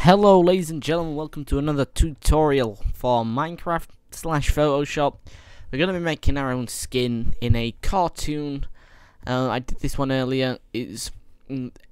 Hello ladies and gentlemen, welcome to another tutorial for Minecraft / Photoshop. We're going to be making our own skin in a cartoon. I did this one earlier. It's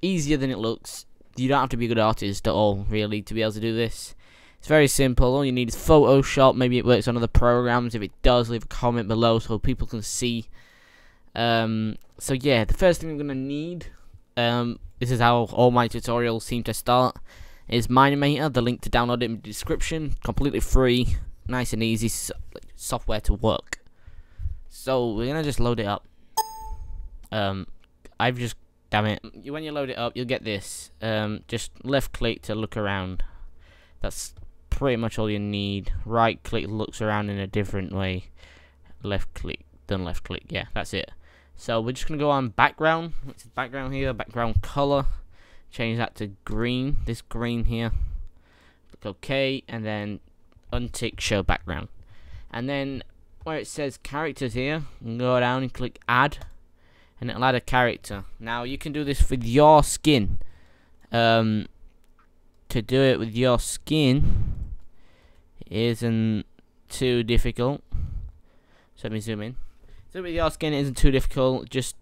easier than it looks. You don't have to be a good artist at all, really, to be able to do this. It's very simple. All you need is Photoshop. Maybe it works on other programs. If it does, leave a comment below so people can see. So yeah, the first thing we're going to need, this is how all my tutorials seem to start, is Minimator. The link to download it in the description. Completely free, nice and easy software to work. So we're gonna just load it up. Damn it, when you load it up, you'll get this. Just left click to look around. That's pretty much all you need. Right click looks around in a different way. Left click, then left click. Yeah, that's it. So we're just gonna go on background. What's the background here? Background color. Change that to green, this green here. Click OK, and then untick show background. And then where it says characters here, you can go down and click add, and it'll add a character. Now you can do this with your skin. To do it with your skin isn't too difficult. So let me zoom in. So with your skin isn't too difficult. Just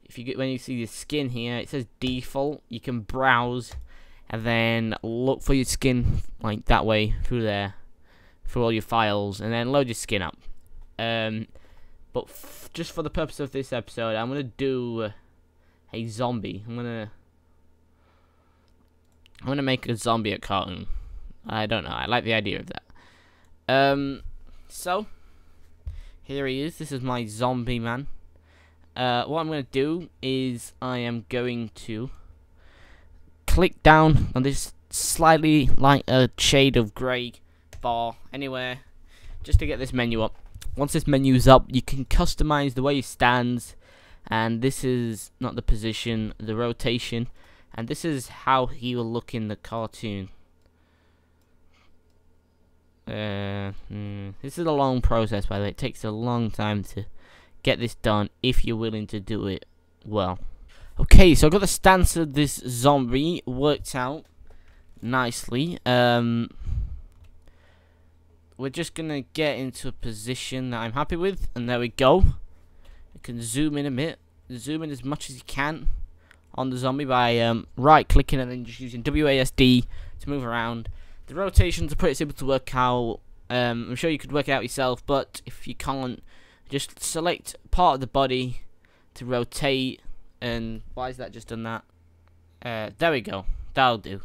if you get, when you see the skin here, it says default. You can browse and then look for your skin like that way through there, through all your files, and then load your skin up. But just for the purpose of this episode, I'm gonna do a zombie. I'm gonna make a zombie a cartoon. I don't know. I like the idea of that. So here he is. This is my zombie man. What I'm going to do is I am going to click down on this slightly like a shade of grey bar anywhere just to get this menu up. Once this menu's up, you can customize the way he stands, and this is not the position, the rotation, and this is how he will look in the cartoon. This is a long process, by the way. It takes a long time to get this done if you're willing to do it well. Okay, so I've got the stance of this zombie worked out nicely. We're just gonna get into a position that I'm happy with, and there we go. You can zoom in a bit, zoom in as much as you can on the zombie by right clicking and then just using WASD to move around. The rotations are pretty simple to work out. I'm sure you could work it out yourself, but if you can't, just select part of the body to rotate, and why is that just done that? There we go. That'll do.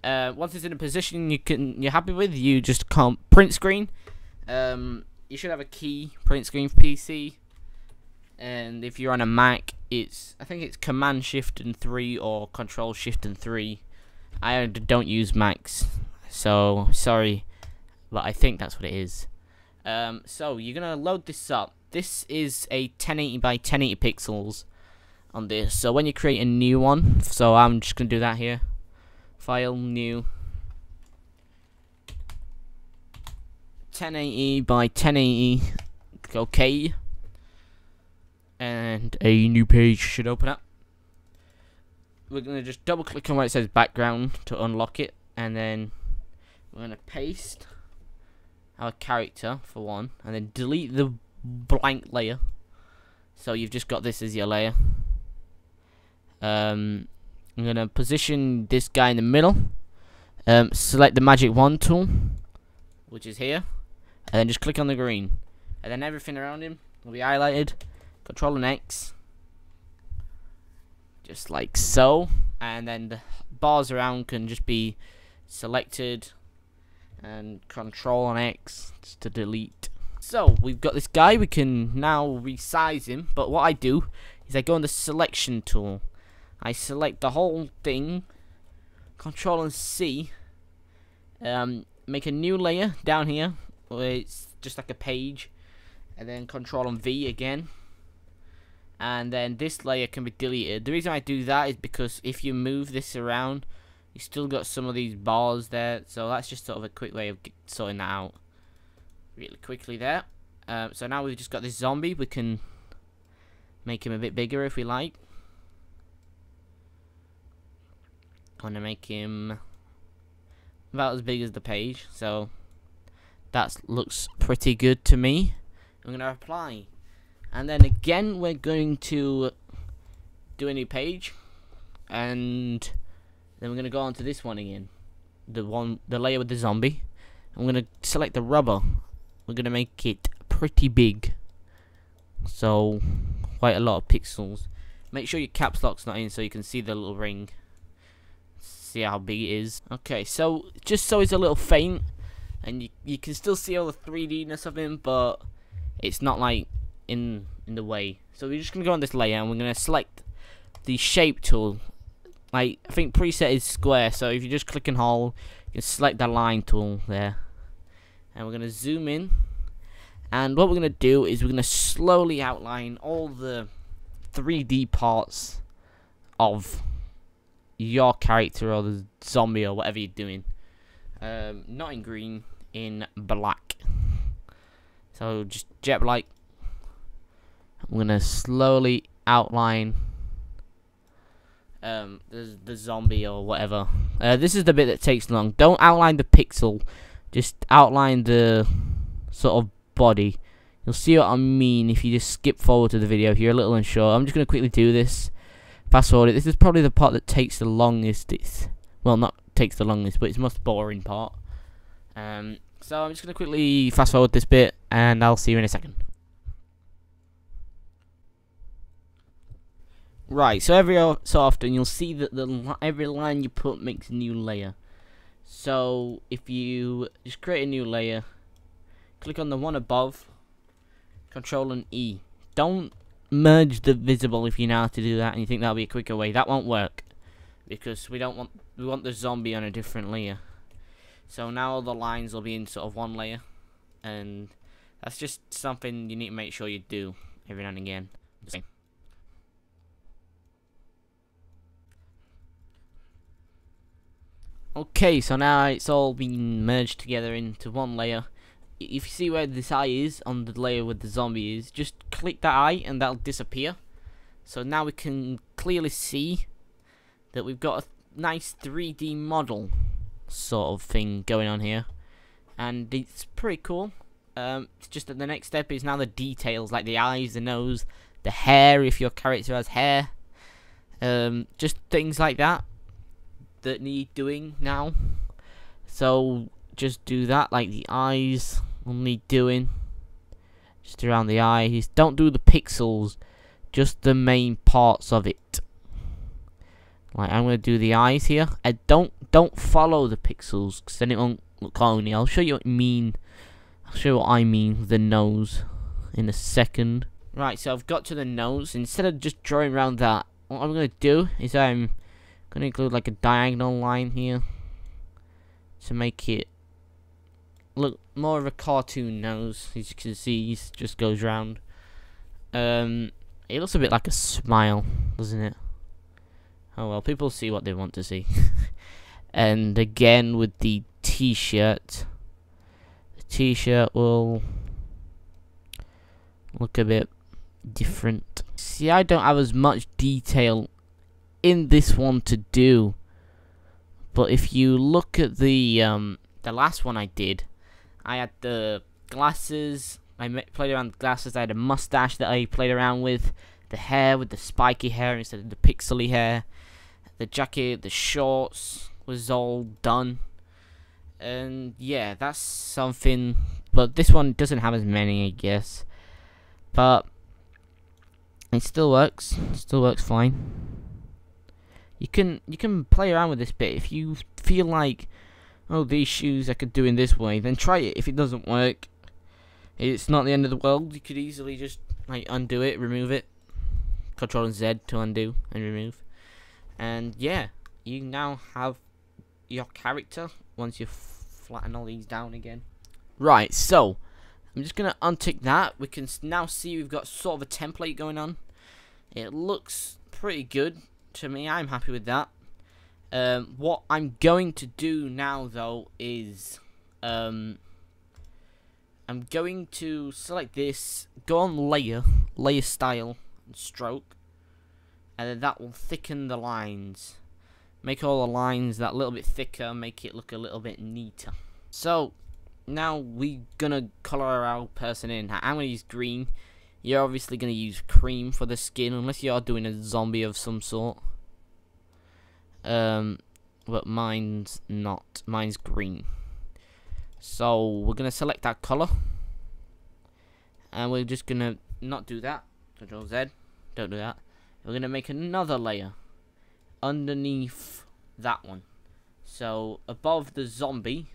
Once it's in a position you're happy with, you just can't print screen. You should have a key print screen for PC, and if you're on a Mac, I think it's Command Shift and 3 or Control Shift and 3. I don't use Macs, so sorry, but I think that's what it is. So you're gonna load this up. This is a 1080 by 1080 pixels on this. So when you create a new one, so I'm just gonna do that here. File, new, 1080 by 1080. OK, and a new page should open up. We're gonna just double click on where it says background to unlock it, and then we're gonna paste our character for one, and then delete the blank layer, so you've just got this as your layer. I'm gonna position this guy in the middle, select the magic wand tool, which is here, and then just click on the green, and then everything around him will be highlighted. Control and X, just like so, and then the bars around can just be selected, and Control and X just to delete. So we've got this guy. We can now resize him, but what I do is I go on the selection tool, I select the whole thing, Control and C, make a new layer down here where it's just like a page, and then Control and V again, and then this layer can be deleted. The reason I do that is because if you move this around, you still got some of these bars there, so that's just sort of a quick way of sorting that out really quickly there. So now we've just got this zombie. We can make him a bit bigger if we like. I'm gonna make him about as big as the page, so that looks pretty good to me. I'm gonna apply, and then again we're going to do a new page, and then we're gonna go on to this one again, the layer with the zombie. I'm gonna select the rubber. We're gonna make it pretty big, so quite a lot of pixels. Make sure your caps lock's not in so you can see the little ring. See how big it is. Okay, so just so it's a little faint, and you can still see all the 3D-ness of him, but it's not like in the way. So we're just gonna go on this layer and we're gonna select the shape tool. Like, I think preset is square, so if you just click and hold, you can select the line tool there. And we're gonna zoom in, and what we're gonna do is we're gonna slowly outline all the 3D parts of your character or the zombie or whatever you're doing. Not in green, in black. So just jet black. I'm gonna slowly outline the zombie or whatever. This is the bit that takes long. Don't outline the pixel, just outline the sort of body. You'll see what I mean if you just skip forward to the video if you're a little unsure. I'm just gonna quickly do this. Fast forward it. This is probably the part that takes the longest. It's, well, not takes the longest, but it's the most boring part. So I'm just gonna quickly fast forward this bit, and I'll see you in a second. Right, so every so often you'll see that every line you put makes a new layer. So if you just create a new layer, click on the one above, Control and E. Don't merge the visible if you know how to do that and you think that'll be a quicker way. That won't work because we want the zombie on a different layer. So now all the lines will be in sort of one layer, and that's just something you need to make sure you do every now and again. Okay, so now it's all been merged together into one layer. If you see where this eye is on the layer with the zombie is, just click that eye and that'll disappear. So now we can clearly see that we've got a nice 3D model sort of thing going on here, and it's pretty cool. It's just that the next step is now the details, like the eyes, the nose, the hair if your character has hair, just things like that that need doing now. So just do that, like the eyes will need doing, just around the eyes. Don't do the pixels, just the main parts of it. Like I'm gonna do the eyes here, and don't follow the pixels, because then it won't look cloney. I'll show you what I mean. I'll show you what I mean with the nose in a second. Right, so I've got to the nose. Instead of just drawing around that, what I'm gonna do is I'm gonna include like a diagonal line here to make it look more of a cartoon nose. As you can see, it just goes round. It looks a bit like a smile, doesn't it? Oh well, people see what they want to see. And again with the t-shirt, the t-shirt will look a bit different. See, I don't have as much detail in this one to do, but if you look at the last one I did, I had the glasses. I played around with glasses. I had a mustache that I played around with, the hair with the spiky hair instead of the pixely hair, the jacket, the shorts was all done, and yeah, that's something. But this one doesn't have as many, I guess, but it still works. Still works fine. You can play around with this bit if you feel like, oh, these shoes I could do in this way, then try it. If it doesn't work, it's not the end of the world. You could easily just like undo it, remove it, Control and Z to undo and remove, and yeah, you now have your character once you flatten all these down again. Right, so I'm just gonna untick that. We can now see we've got sort of a template going on. It looks pretty good to me. I'm happy with that. What I'm going to do now though is I'm going to select this, go on layer style and stroke, and then that will thicken the lines. make all the lines that little bit thicker, make it look a little bit neater. So now we gonna color our person in. I'm gonna use green. You're obviously gonna use cream for the skin, unless you are doing a zombie of some sort. But mine's not. Mine's green. So we're gonna select that color, and we're just gonna not do that. Control Z. Don't do that. We're gonna make another layer underneath that one. So above the zombie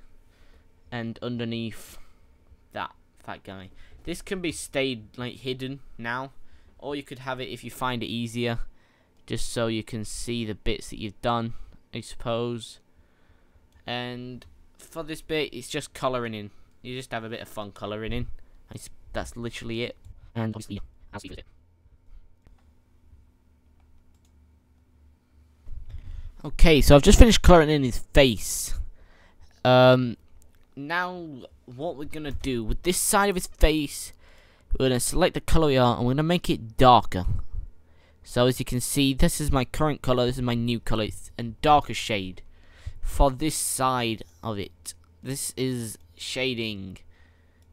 and underneath that fat guy. This can be stayed like hidden now, or you could have it if you find it easier, just so you can see the bits that you've done, I suppose. And for this bit, it's just colouring in. You just have a bit of fun colouring in. That's literally it. And obviously, as you it. Okay, so I've just finished colouring in his face. Now what we're gonna do with this side of his face, we're gonna select the color we are, and we're gonna make it darker. So as you can see, this is my current color, this is my new color, it's a darker shade for this side of it. This is shading.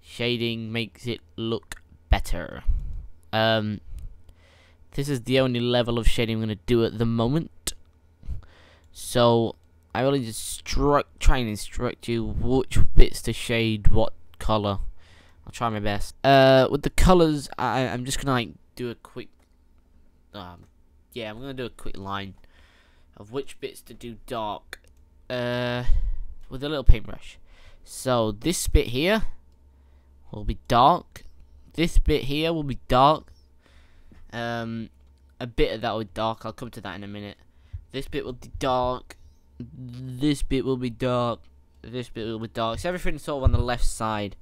Shading makes it look better. This is the only level of shading I'm gonna do at the moment. So I really just try and instruct you which bits to shade what color. I'll try my best. With the colors, I'm just gonna like do a quick. Yeah, I'm gonna do a quick line of which bits to do dark. With a little paintbrush. So this bit here will be dark. This bit here will be dark. A bit of that will be dark. I'll come to that in a minute. This bit will be dark. This bit will be dark. This bit will be dark. So everything's sort of on the left side.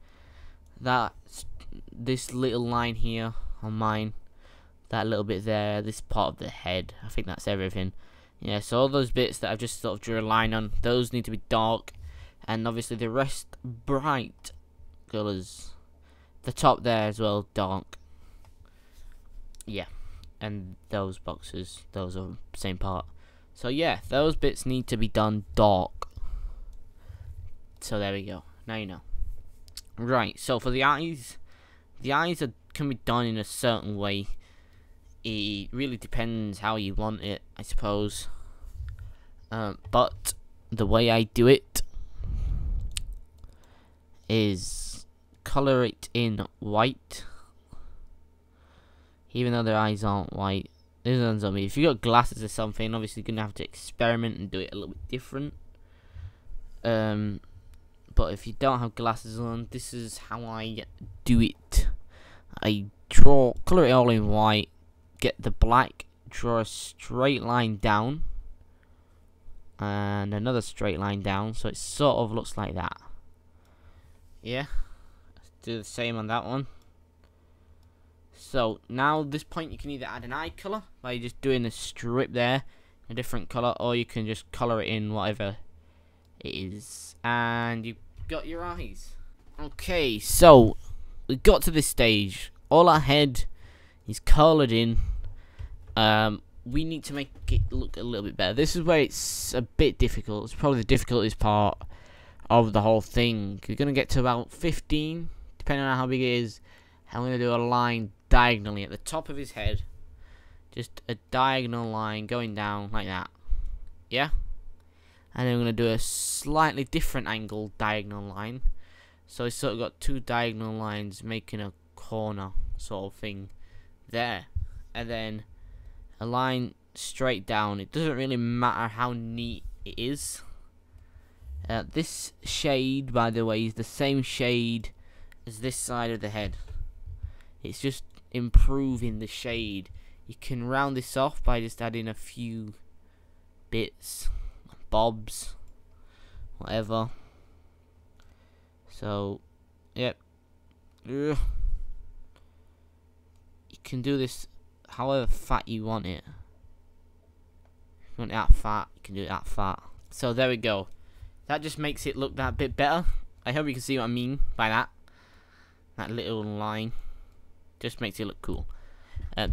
This little line here on mine. That little bit there. This part of the head. I think that's everything. Yeah, so all those bits that I've just sort of drew a line on, those need to be dark. And obviously the rest bright colours. The top there as well, dark. Yeah. And those boxes, those are the same part. So yeah, those bits need to be done dark. So there we go. Now you know. Right, so for the eyes can be done in a certain way. It really depends how you want it, I suppose. But the way I do it is color it in white. Even though their eyes aren't white. This is on zombie. If you got glasses or something, obviously you're gonna have to experiment and do it a little bit different. But if you don't have glasses on, this is how I do it. I color it all in white, get the black, draw a straight line down, and another straight line down, so it sort of looks like that. Yeah, let's do the same on that one. So now at this point you can either add an eye color by just doing a strip there, a different color, or you can just color it in whatever it is, and you've got your eyes. Okay, so we got to this stage. All our head is colored in. We need to make it look a little bit better. This is where it's a bit difficult. It's probably the difficultest part of the whole thing. You're gonna get to about 15, depending on how big it is. I'm gonna do a line diagonally at the top of his head, just a diagonal line going down like that. Yeah, and then I'm gonna do a slightly different angle diagonal line, so it's sort of got two diagonal lines making a corner sort of thing there, and then a line straight down. It doesn't really matter how neat it is. This shade, by the way, is the same shade as this side of the head. It's just improving the shade. You can round this off by just adding a few bits, bobs, whatever. So, yep. You can do this however fat you want it. If you want it that fat, you can do it that fat. So there we go. That just makes it look that bit better. I hope you can see what I mean by that. That little line just makes it look cool.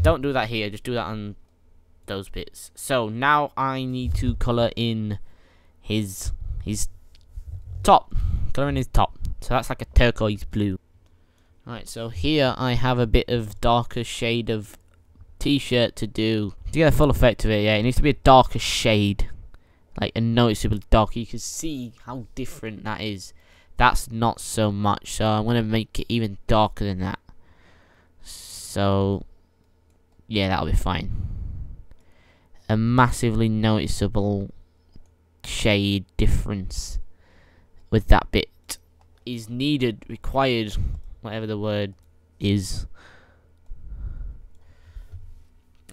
Don't do that here. Just do that on those bits. So now I need to colour in his top. Colour in his top. So that's like a turquoise blue. Right, so here I have a bit of darker shade of t-shirt to do. To get a full effect of it, yeah, it needs to be a darker shade. Like a noticeably darker. You can see how different that is. That's not so much, so I'm going to make it even darker than that. So, yeah, that'll be fine. A massively noticeable shade difference with that bit is needed, required, whatever the word is.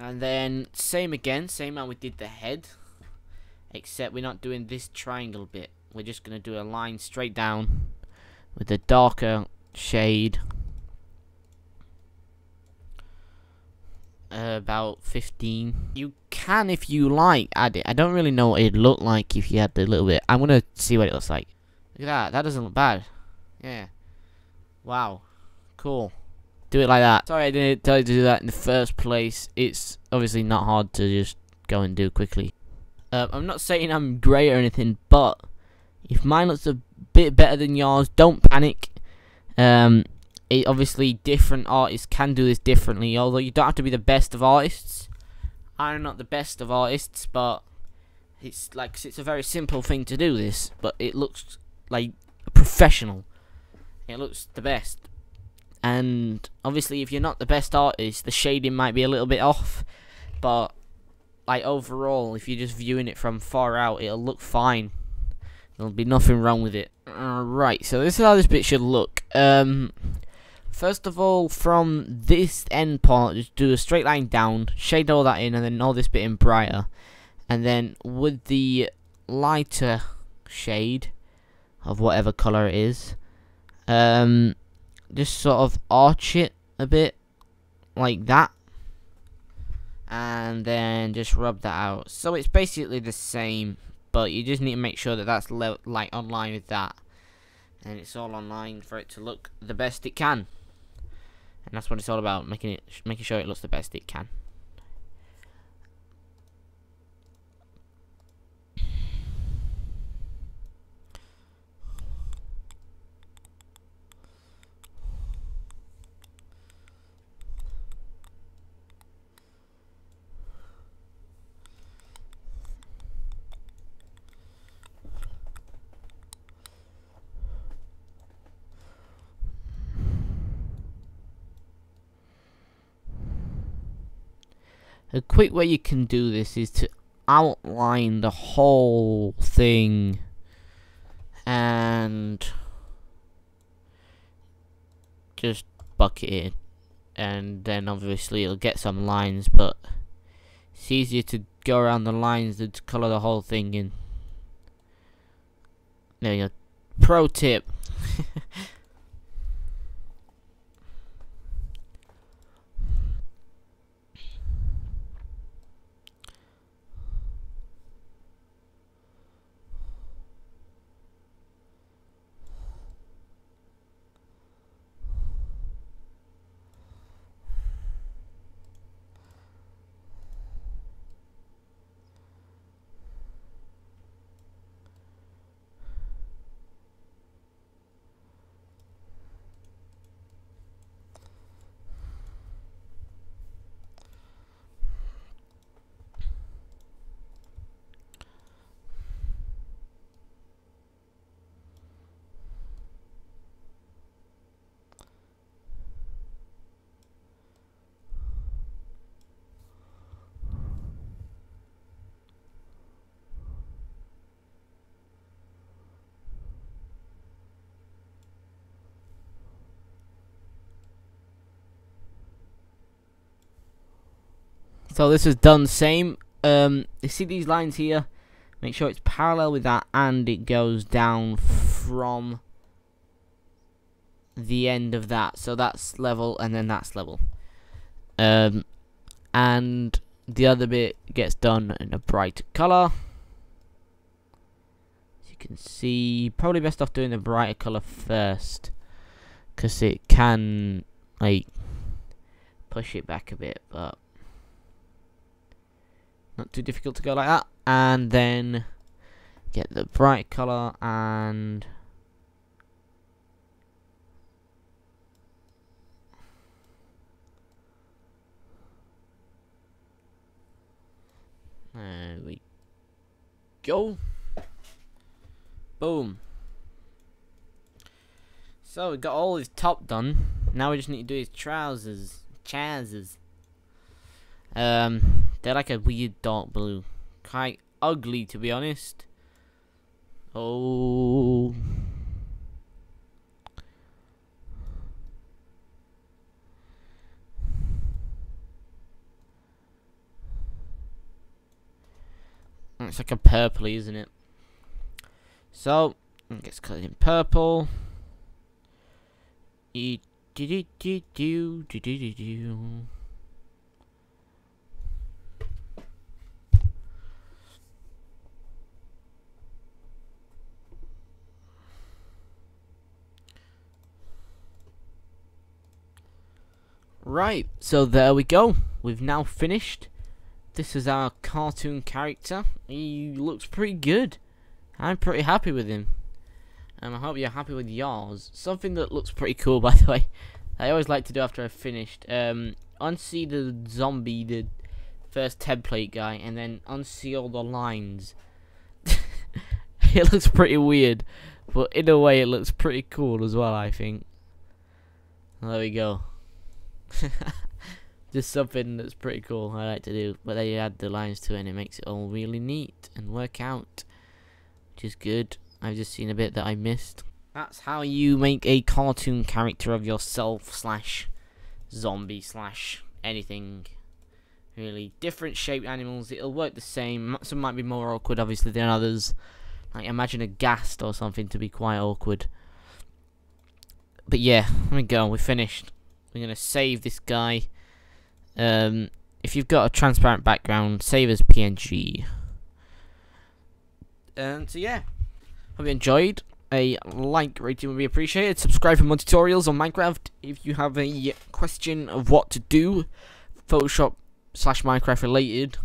And then same again, same how we did the head, except we're not doing this triangle bit. We're just going to do a line straight down with a darker shade, about 15. You can, if you like, add it. I don't really know what it'd look like if you had a little bit. I'm going to see what it looks like. Look at that. That doesn't look bad. Yeah. Wow. Cool. Do it like that. Sorry I didn't tell you to do that in the first place. It's obviously not hard to just go and do quickly. I'm not saying I'm great or anything, but if mine looks a bit better than yours, don't panic. Obviously different artists can do this differently, although you don't have to be the best of artists. I'm not the best of artists, but it's a very simple thing to do this, but it looks like professional. It looks the best. And obviously if you're not the best artist, the shading might be a little bit off, but like overall, if you're just viewing it from far out, it'll look fine. There'll be nothing wrong with it. Right, so this is how this bit should look. First of all, from this end part, just do a straight line down, shade all that in, and then all this bit in brighter. And then with the lighter shade of whatever colour it is, just sort of arch it a bit like that, and then just rub that out. So it's basically the same, but you just need to make sure that that's like online with that, and it's all online for it to look the best it can. And that's what it's all about, making sure it looks the best it can. A quick way you can do this is to outline the whole thing and just bucket it, and then obviously it'll get some lines, but it's easier to go around the lines than to colour the whole thing in. There you go. Pro tip. So this is done same. You see these lines here? Make sure it's parallel with that, and it goes down from the end of that. So that's level, and then that's level. And the other bit gets done in a brighter colour. As you can see, probably best off doing the brighter colour first, because it can like push it back a bit, but Not too difficult to go like that. And then get the bright colour and there we go. Boom. So we got all his top done. Now we just need to do his trousers. They're like a weird dark blue. Quite ugly, to be honest. Oh. It's like a purpley, isn't it? So it gets coloured in purple. Right, so there we go. We've now finished. This is our cartoon character. He looks pretty good. I'm pretty happy with him. I hope you're happy with yours. Something that looks pretty cool, by the way, I always like to do after I've finished. Unsee the zombie, the first template guy, and then unsee all the lines. It looks pretty weird, but in a way it looks pretty cool as well, I think. There we go. Just something that's pretty cool I like to do, but then you add the lines to it and it makes it all really neat and work out, which is good. I've just seen a bit that I missed. That's how you make a cartoon character of yourself slash zombie slash anything, really. Different shaped animals, it'll work the same. Some might be more awkward obviously than others, like imagine a ghast or something to be quite awkward. But yeah, there we go, we're finished. We're gonna save this guy. If you've got a transparent background, save as PNG. So yeah, hope you enjoyed. A like rating would be appreciated. Subscribe for more tutorials on Minecraft. If you have a question of what to do, Photoshop / Minecraft related,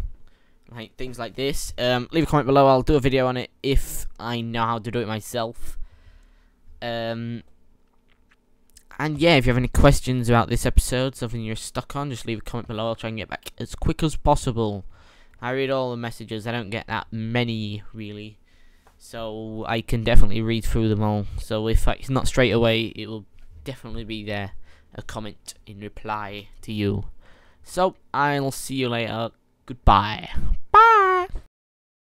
like things like this, leave a comment below. I'll do a video on it if I know how to do it myself. And yeah, if you have any questions about this episode, something you're stuck on, just leave a comment below. I'll try and get back as quick as possible. I read all the messages. I don't get that many, really. So I can definitely read through them all. So if it's not straight away, it will definitely be there. A comment in reply to you. So I'll see you later. Goodbye. Bye.